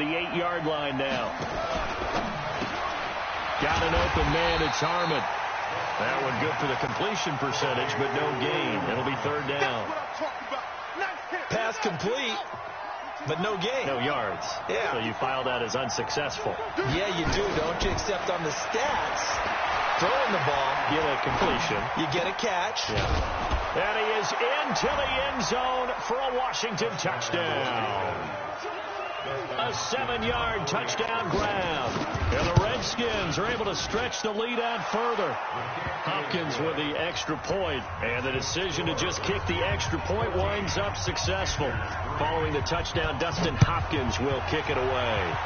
the 8-yard line now. Got an open man. It's Harmon. That one good for the completion percentage, but no gain. It'll be third down. Pass complete, but no gain. No yards. Yeah. So you file that as unsuccessful. Yeah, you do, don't you? Except on the stats, throwing the ball, Get a completion. you get a catch. Yeah. And he is into the end zone for a Washington touchdown. A 7-yard touchdown grab. And the Redskins are able to stretch the lead out further. Hopkins with the extra point, and the decision to just kick the extra point winds up successful. Following the touchdown, Dustin Hopkins will kick it away.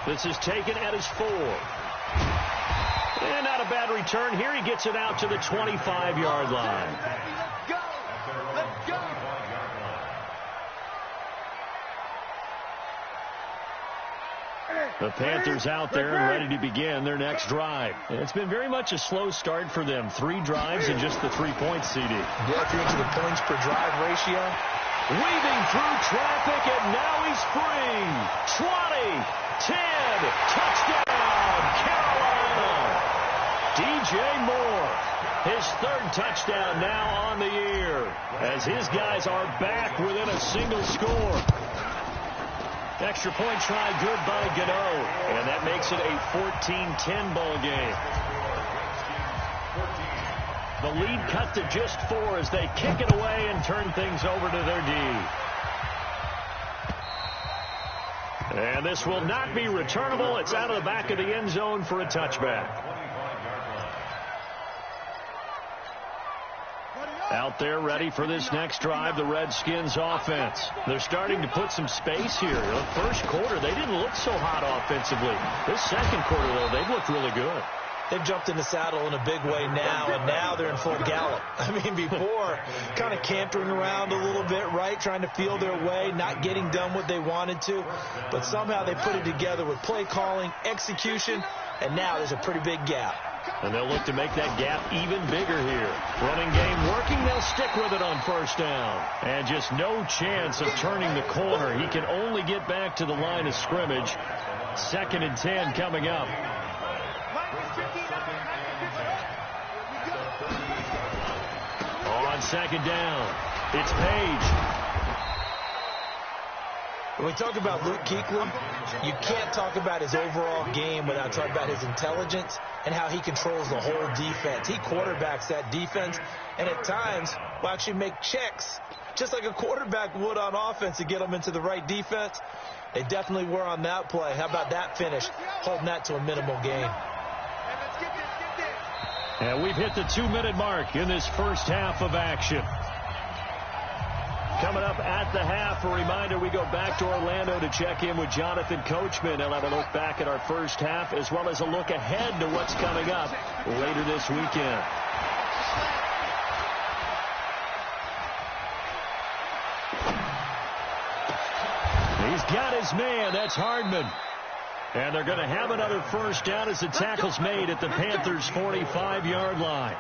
This is taken at his 4. And not a bad return here. He gets it out to the 25-yard line. Let's go! Let's go! The Panthers out there and ready to begin their next drive. And it's been very much a slow start for them. 3 drives and just the 3 points, CD. Yeah, if you're into the points per drive ratio. Weaving through traffic, and now he's free. 20, 10, touchdown, Carolina. DJ Moore, his 3rd touchdown now on the year, as his guys are back within a single score. Extra point try good by Gano, and that makes it a 14-10 ball game. The lead cut to just 4 as they kick it away and turn things over to their D. And this will not be returnable. It's out of the back of the end zone for a touchback. Out there ready for this next drive, the Redskins offense. They're starting to put some space here. The first quarter, they didn't look so hot offensively. This second quarter, though, they've looked really good. They've jumped in the saddle in a big way now, and now they're in full gallop. I mean, before, kind of cantering around a little bit, right, trying to feel their way, not getting done what they wanted to. But somehow they put it together with play calling, execution, and now there's a pretty big gap. And they'll look to make that gap even bigger here. Running game working. They'll stick with it on first down. And just no chance of turning the corner. He can only get back to the line of scrimmage. 2nd and 10 coming up. On 2nd down, it's Page. When we talk about Luke Kuechly, you can't talk about his overall game without talking about his intelligence and how he controls the whole defense. He quarterbacks that defense, and at times will actually make checks, just like a quarterback would on offense to get them into the right defense. They definitely were on that play. How about that finish, holding that to a minimal gain. And we've hit the 2-minute mark in this first half of action. Coming up at the half, a reminder, we go back to Orlando to check in with Jonathan Coachman. He'll have a look back at our first half as well as a look ahead to what's coming up later this weekend. He's got his man. That's Hardman. And they're going to have another first down as the tackle's made at the Panthers' 45-yard line.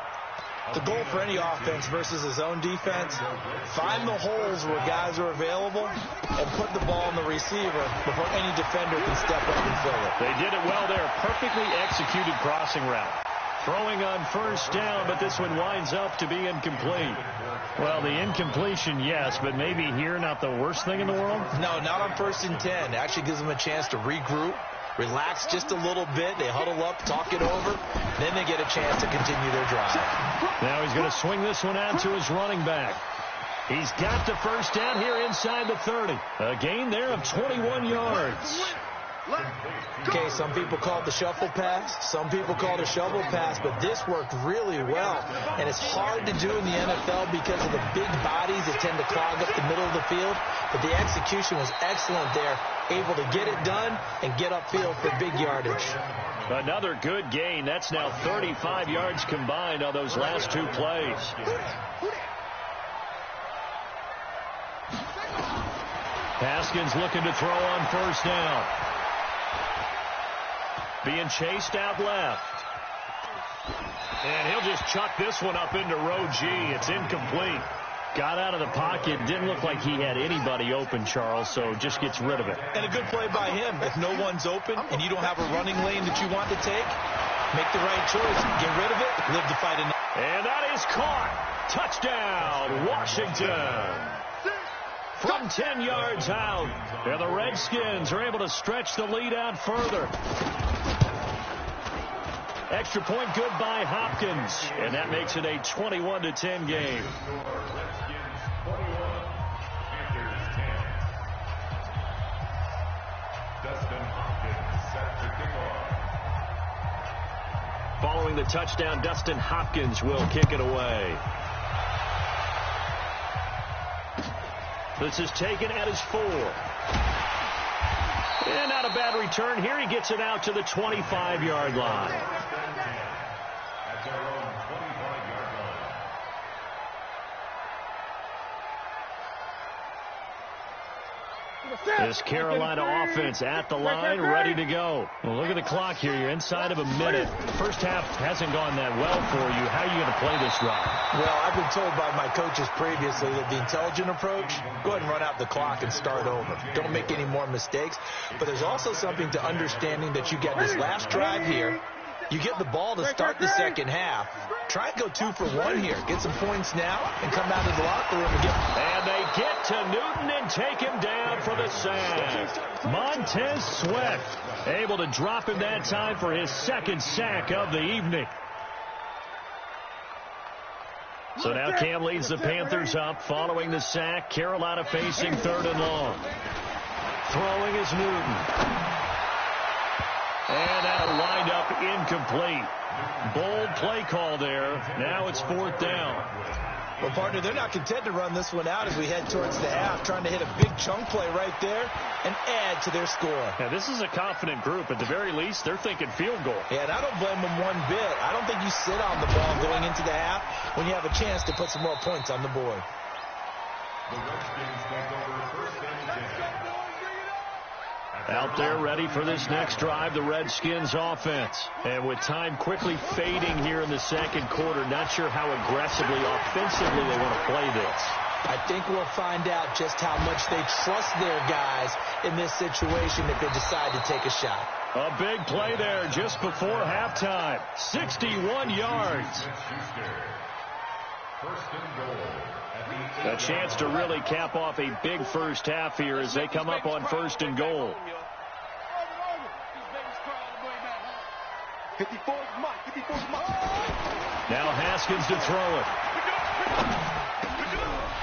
The goal for any offense versus his own defense, find the holes where guys are available and put the ball in the receiver before any defender can step up and fill it. They did it well there. Perfectly executed crossing route. Throwing on first down, but this one winds up to be incomplete. Well, the incompletion, yes, but maybe here not the worst thing in the world? No, not on 1st and 10. It actually gives them a chance to regroup, relax just a little bit. They huddle up, talk it over. Then they get a chance to continue their drive. Now he's going to swing this one out to his running back. He's got the first down here inside the 30. A gain there of 21 yards. Okay, some people call it the shuffle pass. Some people call it a shovel pass, but this worked really well. And it's hard to do in the NFL because of the big bodies that tend to clog up the middle of the field. But the execution was excellent there, able to get it done and get upfield for big yardage. Another good gain. That's now 35 yards combined on those last 2 plays. Haskins looking to throw on first down. Being chased out left. And he'll just chuck this one up into row G. It's incomplete. Got out of the pocket. Didn't look like he had anybody open, Charles, so just gets rid of it. And a good play by him. If no one's open and you don't have a running lane that you want to take, make the right choice. Get rid of it. Live to fight another. And that is caught. Touchdown, Washington. From 10 yards out. And the Redskins are able to stretch the lead out further. Extra point good by Hopkins. And that makes it a 21-10 game. Following the touchdown, Dustin Hopkins will kick it away. This is taken at his 4. And not a bad return here. He gets it out to the 25-yard line. This Carolina offense at the line, ready to go. Well, look at the clock here. You're inside of a minute. First half hasn't gone that well for you. How are you going to play this drive? Well, I've been told by my coaches previously that the intelligent approach, go ahead and run out the clock and start over. Don't make any more mistakes. But there's also something to understanding that you get this last drive here. You get the ball to start the second half. Try and go 2 for 1 here. Get some points now and come out of the locker room and get. And they get to Newton and take him down for the sack. Montez Sweat able to drop him that time for his second sack of the evening. So now Cam leads the Panthers up following the sack. Carolina facing 3rd and long. Throwing is Newton. And that'll wind up incomplete. Bold play call there. Now it's 4th down. Well, partner, they're not content to run this one out as we head towards the half, trying to hit a big chunk play right there and add to their score. Yeah, this is a confident group. At the very least, they're thinking field goal. Yeah, and I don't blame them one bit. I don't think you sit on the ball going into the half when you have a chance to put some more points on the board. The Redskins take over 1st and 10. Out there ready for this next drive, the Redskins offense. And with time quickly fading here in the second quarter, not sure how aggressively, offensively they want to play this. I think we'll find out just how much they trust their guys in this situation if they decide to take a shot. A big play there just before halftime. 61 yards. A chance to really cap off a big first half here as they come up on 1st and goal. 54's Mike. 54's Mike. Now Haskins to throw it.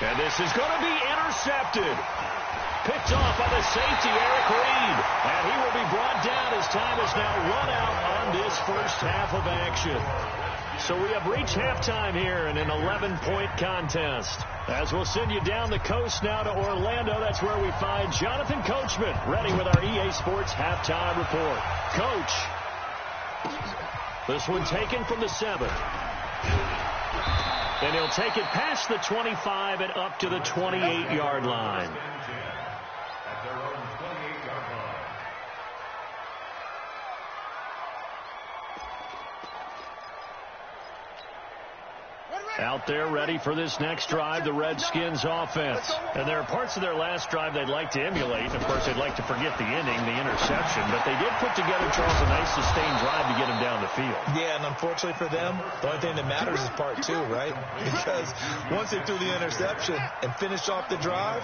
And this is going to be intercepted. Picked off by the safety, Eric Reed. And he will be brought down as time is now run out on this first half of action. So we have reached halftime here in an 11-point contest. As we'll send you down the coast now to Orlando, that's where we find Jonathan Coachman ready with our EA Sports halftime report. Coach, this one taken from the 7. And he'll take it past the 25 and up to the 28-yard line. Out there ready for this next drive, the Redskins offense. And there are parts of their last drive they'd like to emulate. Of course, they'd like to forget the inning, the interception. But they did put together, Charles, a nice sustained drive to get them down the field. Yeah, and unfortunately for them, the only thing that matters is part 2, right? Because once they threw the interception and finished off the drive,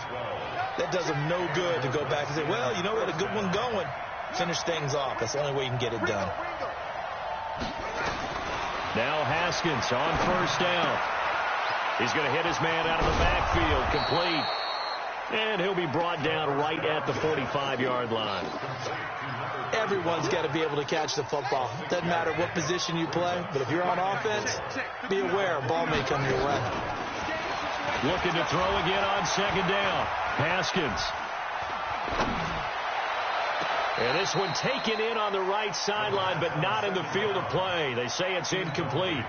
that does them no good to go back and say, well, you know, we had a good one going. Finish things off. That's the only way you can get it done. Now Haskins on 1st down. He's going to hit his man out of the backfield, complete. And he'll be brought down right at the 45-yard line. Everyone's got to be able to catch the football. Doesn't matter what position you play, but if you're on offense, be aware a ball may come your way. Looking to throw again on 2nd down. Haskins. And this one taken in on the right sideline, but not in the field of play. They say it's incomplete.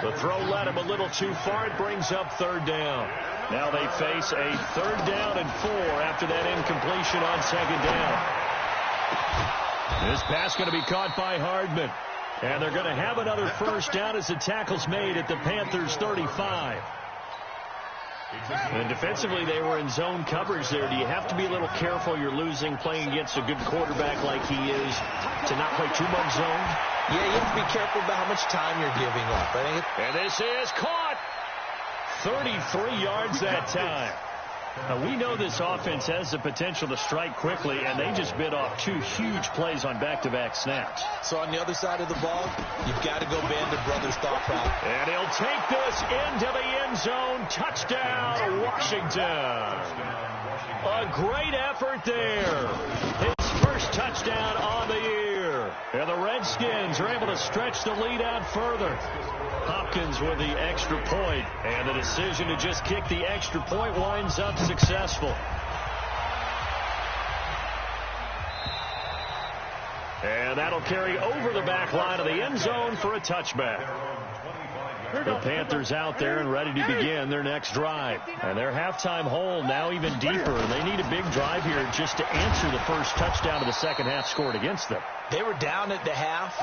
The throw led him a little too far. It brings up 3rd down. Now they face a 3rd down and 4 after that incompletion on 2nd down. This pass going to be caught by Hardman. And they're going to have another 1st down as the tackle's made at the Panthers' 35. And defensively, they were in zone coverage there. Do you have to be a little careful? You're losing playing against a good quarterback like he is to not play too much zone? Yeah, you have to be careful about how much time you're giving up. And this is caught. 33 yards that time. Now, we know this offense has the potential to strike quickly, and they just bit off 2 huge plays on back-to-back snaps. So on the other side of the ball, you've got to go Band of Brothers thought process. And he'll take this into the end zone. Touchdown, Washington. A great effort there. His first touchdown on the year. And the Redskins are able to stretch the lead out further. Hopkins with the extra point, and the decision to just kick the extra point winds up successful. And that'll carry over the back line of the end zone for a touchback. The Panthers out there and ready to begin their next drive. And their halftime hole now even deeper. They need a big drive here just to answer the first touchdown of the second half scored against them. They were down at the half.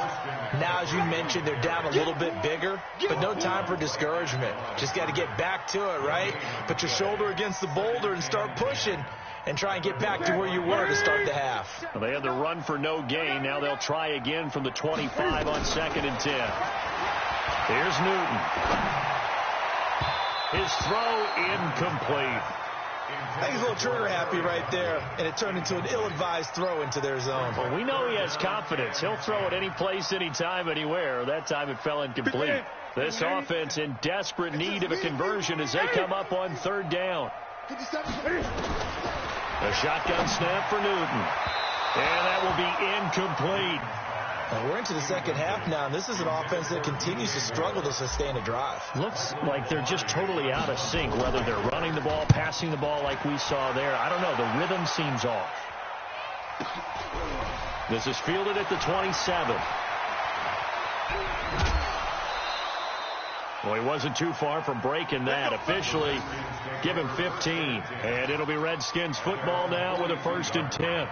Now, as you mentioned, they're down a little bit bigger, but no time for discouragement. Just got to get back to it, right? Put your shoulder against the boulder and start pushing and try and get back to where you were to start the half. Well, they had the run for no gain. Now they'll try again from the 25 on 2nd and 10. Here's Newton. His throw incomplete. I think he's a little trigger happy right there, and it turned into an ill-advised throw into their zone. Well, we know he has confidence. He'll throw it any place, anytime, anywhere. That time it fell incomplete. This offense in desperate need of a conversion as they come up on 3rd down. A shotgun snap for Newton. And that will be incomplete. We're into the second half now, and this is an offense that continues to struggle to sustain a drive. Looks like they're just totally out of sync, whether they're running the ball, passing the ball like we saw there. I don't know. The rhythm seems off. This is fielded at the 27. Well, he wasn't too far from breaking that. Officially, give him 15. And it'll be Redskins football now with a 1st and 10.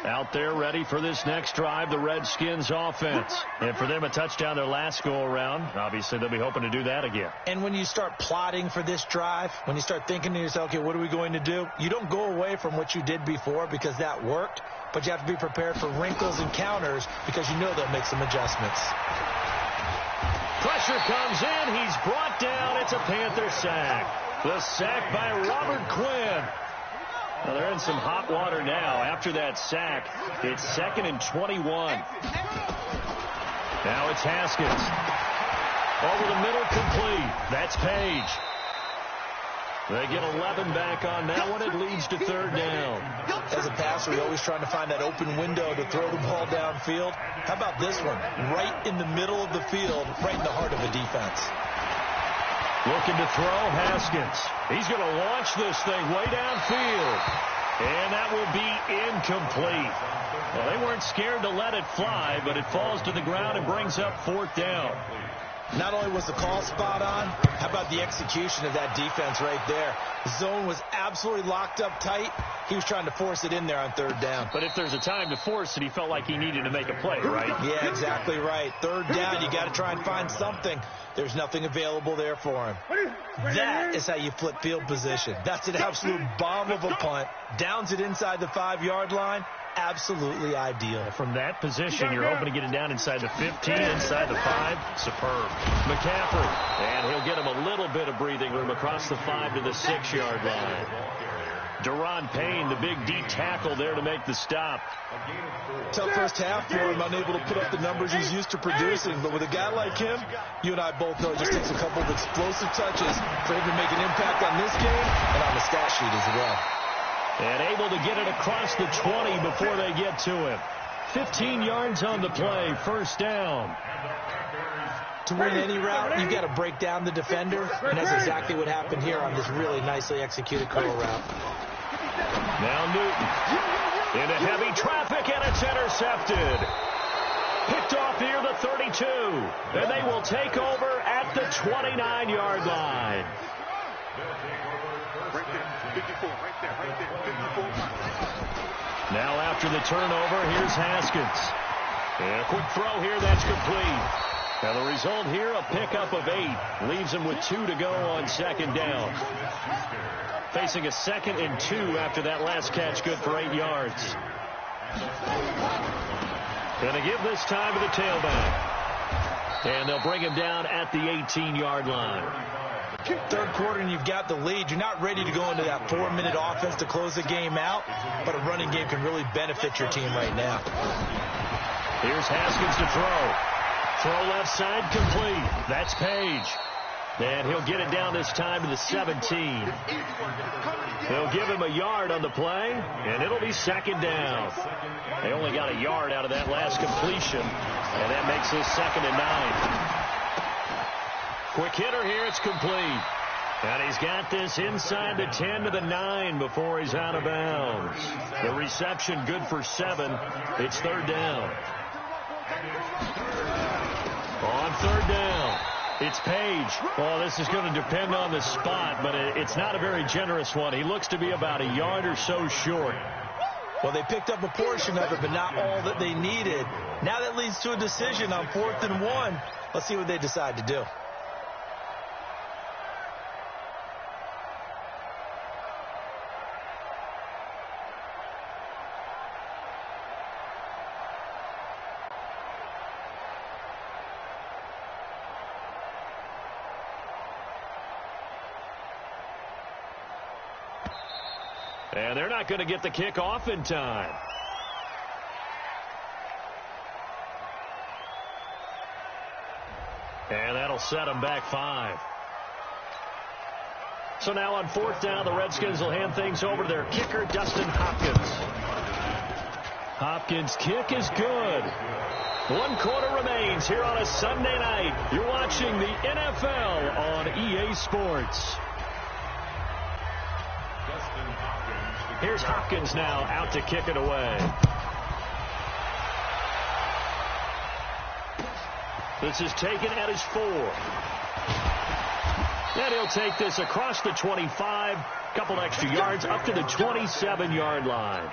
Out there ready for this next drive, the Redskins offense. And for them, a touchdown their last go-around. Obviously, they'll be hoping to do that again. And when you start plotting for this drive, when you start thinking to yourself, okay, what are we going to do? You don't go away from what you did before because that worked, but you have to be prepared for wrinkles and counters because you know they'll make some adjustments. Pressure comes in. He's brought down. It's a Panther sack. The sack by Robert Quinn. Well, they're in some hot water now. After that sack, it's 2nd and 21. Now it's Haskins. Over the middle, complete. That's Page. They get 11 back on that one. It leads to 3rd down. As a passer, you're always trying to find that open window to throw the ball downfield. How about this one? Right in the middle of the field, right in the heart of the defense. Looking to throw, Haskins. He's going to launch this thing way downfield. And that will be incomplete. Well, they weren't scared to let it fly, but it falls to the ground and brings up 4th down. Not only was the call spot on, how about the execution of that defense right there? The zone was absolutely locked up tight. He was trying to force it in there on 3rd down. But if there's a time to force it, he felt like he needed to make a play, right? Yeah, exactly right. 3rd down, you got to try and find something. There's nothing available there for him. That is how you flip field position. That's an absolute bomb of a punt. Downs it inside the 5-yard line. Absolutely ideal. From that position, you're hoping to get it down inside the 15, inside the 5. Superb. McCaffrey. And he'll get him a little bit of breathing room across the 5 to the 6-yard line. Deron Payne, the big D tackle there to make the stop. Tough first half for him, unable to put up the numbers he's used to producing. But with a guy like him, you and I both know it just takes a couple of explosive touches for him to make an impact on this game and on the stat sheet as well. And able to get it across the 20 before they get to him. 15 yards on the play, 1st down. To win any route, you've got to break down the defender, and that's exactly what happened here on this really nicely executed curl route. Now Newton into heavy traffic, and it's intercepted. Picked off near the 32, and they will take over at the 29-yard line. Now after the turnover, here's Haskins. And a quick throw here, that's complete. Now the result here, a pickup of 8. Leaves him with 2 to go on second down. Facing a 2nd and 2 after that last catch, good for 8 yards. Going to give this time to the tailback. And they'll bring him down at the 18-yard line. Third quarter and you've got the lead. You're not ready to go into that 4-minute offense to close the game out, but a running game can really benefit your team right now. Here's Haskins to throw. Throw left side complete. That's Page. And he'll get it down this time to the 17. They'll give him a yard on the play, and it'll be second down. They only got a yard out of that last completion, and that makes this 2nd and 9. Quick hitter here, it's complete. And he's got this inside the 10 to the 9 before he's out of bounds. The reception good for 7. It's third down. On third down, it's Page. Well, this is going to depend on the spot, but it's not a very generous one. He looks to be about a yard or so short. Well, they picked up a portion of it, but not all that they needed. Now that leads to a decision on 4th and 1. Let's see what they decide to do. And they're not going to get the kick off in time. And that'll set them back 5. So now on 4th down, the Redskins will hand things over to their kicker, Dustin Hopkins. Hopkins' kick is good. 1 quarter remains here on a Sunday night. You're watching the NFL on EA Sports. Here's Hopkins now out to kick it away. This is taken at his 4. And he'll take this across the 25, couple extra yards up to the 27-yard line.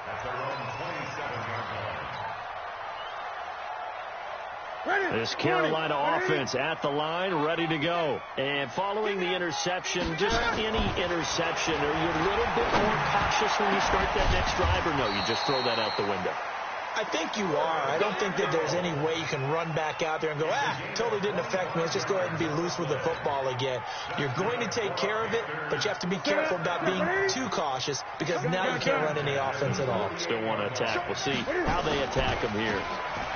This Carolina offense at the line, ready to go. And following the interception, just any interception, are you a little bit more cautious when you start that next drive, or no, you just throw that out the window? I think you are. I don't think that there's any way you can run back out there and go, totally didn't affect me. Let's just go ahead and be loose with the football again. You're going to take care of it, but you have to be careful about being too cautious because now you can't run any offense at all. Still want to attack. We'll see how they attack him here.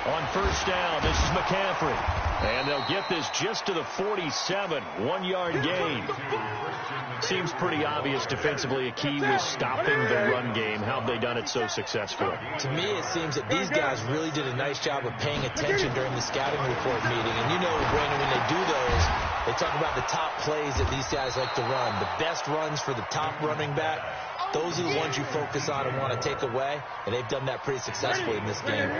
On 1st down, this is McCaffrey. And they'll get this just to the 47, 1-yard gain. Seems pretty obvious defensively a key was stopping the run game. How have they done it so successfully? To me, it seems that these guys really did a nice job of paying attention during the scouting report meeting. And you know, Brandon, when they do those, they talk about the top plays that these guys like to run. The best runs for the top running back. Those are the ones you focus on and want to take away. And they've done that pretty successfully in this game.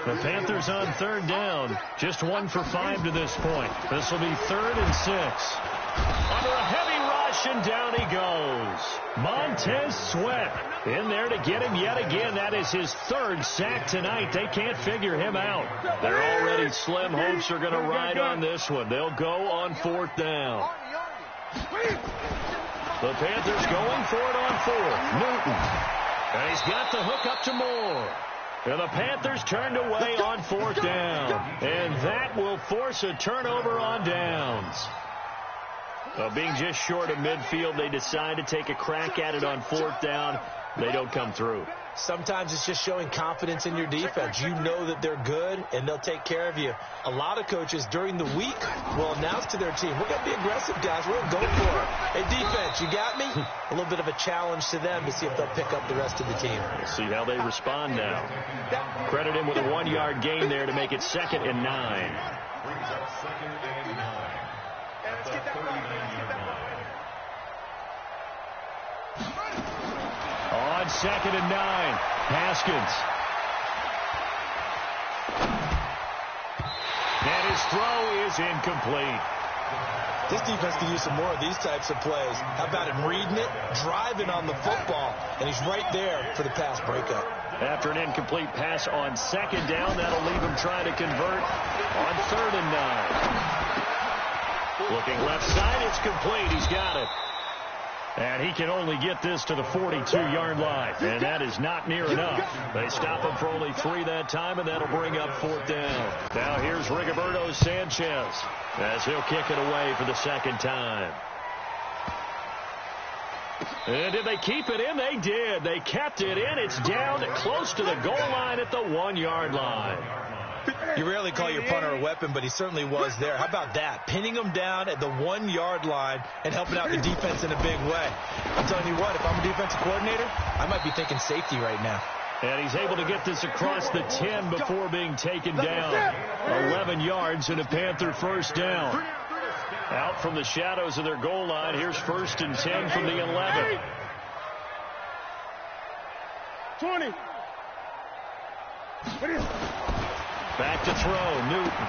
The Panthers on 3rd down. Just 1 for 5 to this point. This will be 3rd and 6. Under a heavy rush, and down he goes. Montez Sweat in there to get him yet again. That is his 3rd sack tonight. They can't figure him out. They're already slim. Hopes are going to ride on this one. They'll go on 4th down. The Panthers going for it on 4th. Newton. And he's got the hook up to Moore. And the Panthers turned away on 4th down. And that will force a turnover on downs. Being just short of midfield, they decide to take a crack at it on 4th down. They don't come through. Sometimes it's just showing confidence in your defense. You know that they're good, and they'll take care of you. A lot of coaches during the week will announce to their team, we're going to be aggressive, guys. We're going to go for it. Hey, defense, you got me? A little bit of a challenge to them to see if they'll pick up the rest of the team. We'll see how they respond now. Credit him with a 1-yard gain there to make it 2nd and 9. On 2nd and 9, Haskins. And his throw is incomplete. This defense can use some more of these types of plays. How about him reading it, driving on the football, and he's right there for the pass breakup. After an incomplete pass on second down, that'll leave him trying to convert on 3rd and 9. Looking left side, it's complete. He's got it. And he can only get this to the 42-yard line. And that is not near enough. They stop him for only 3 that time, and that'll bring up 4th down. Now here's Rigoberto Sanchez as he'll kick it away for the 2nd time. And did they keep it in? They did. They kept it in. It's down close to the goal line at the 1-yard line. You rarely call your punter a weapon, but he certainly was there. How about that? Pinning him down at the 1-yard line and helping out the defense in a big way. I'm telling you what, if I'm a defensive coordinator, I might be thinking safety right now. And he's able to get this across the 10 before being taken down. 11 yards and a Panther 1st down. Out from the shadows of their goal line. Here's 1st and 10 from the 11. 20. Back to throw, Newton.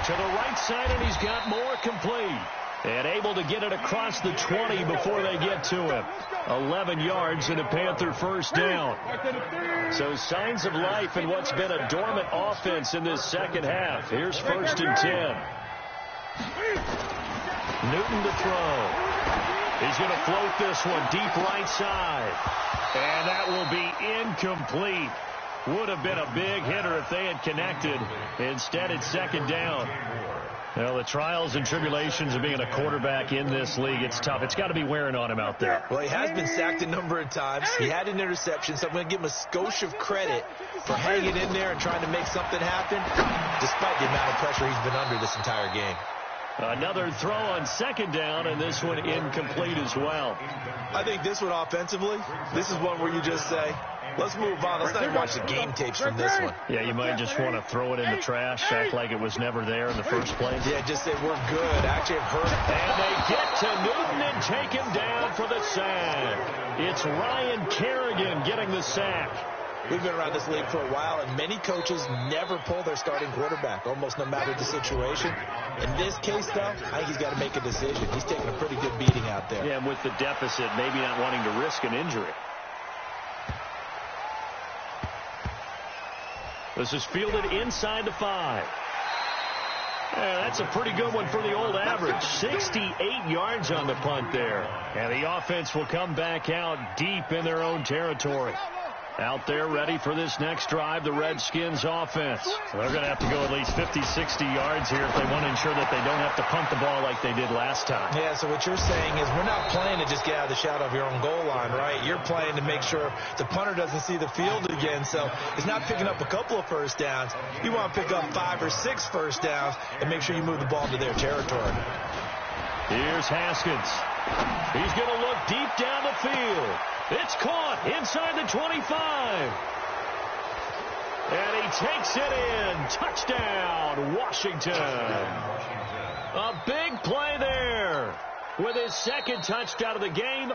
To the right side, and he's got more complete. And able to get it across the 20 before they get to him. 11 yards and a Panther 1st down. So signs of life in what's been a dormant offense in this second half. Here's 1st and 10. Newton to throw. He's going to float this one deep right side. And that will be incomplete. Would have been a big hitter if they had connected. Instead, it's 2nd down. Well, the trials and tribulations of being a quarterback in this league, it's tough. It's got to be wearing on him out there. Well, he has been sacked a number of times. He had an interception, so I'm going to give him a skosh of credit for hanging in there and trying to make something happen, despite the amount of pressure he's been under this entire game. Another throw on 2nd down, and this one incomplete as well. I think this one offensively, this is one where you just say, let's move on. Let's not even watch the game tapes from this one. Yeah, you might just want to throw it in the trash, act like it was never there in the first place. Yeah, just say we're good. Actually, I've heard. And they get to Newton and take him down for the sack. It's Ryan Kerrigan getting the sack. We've been around this league for a while, and many coaches never pull their starting quarterback, almost no matter the situation. In this case, though, I think he's got to make a decision. He's taking a pretty good beating out there. Yeah, and with the deficit, maybe not wanting to risk an injury. This is fielded inside the 5. Yeah, that's a pretty good one for the old average. 68 yards on the punt there. And the offense will come back out deep in their own territory. Out there ready for this next drive, the Redskins offense. So they're going to have to go at least 50, 60 yards here if they want to ensure that they don't have to punt the ball like they did last time. Yeah, so what you're saying is we're not playing to just get out of the shadow of your own goal line, right? You're playing to make sure the punter doesn't see the field again. So it's not picking up a couple of 1st downs. You want to pick up 5 or 6 1st downs and make sure you move the ball into their territory. Here's Haskins. He's going to look deep down the field. It's caught inside the 25. And he takes it in. Touchdown, Washington. A big play there with his 2nd touchdown of the game.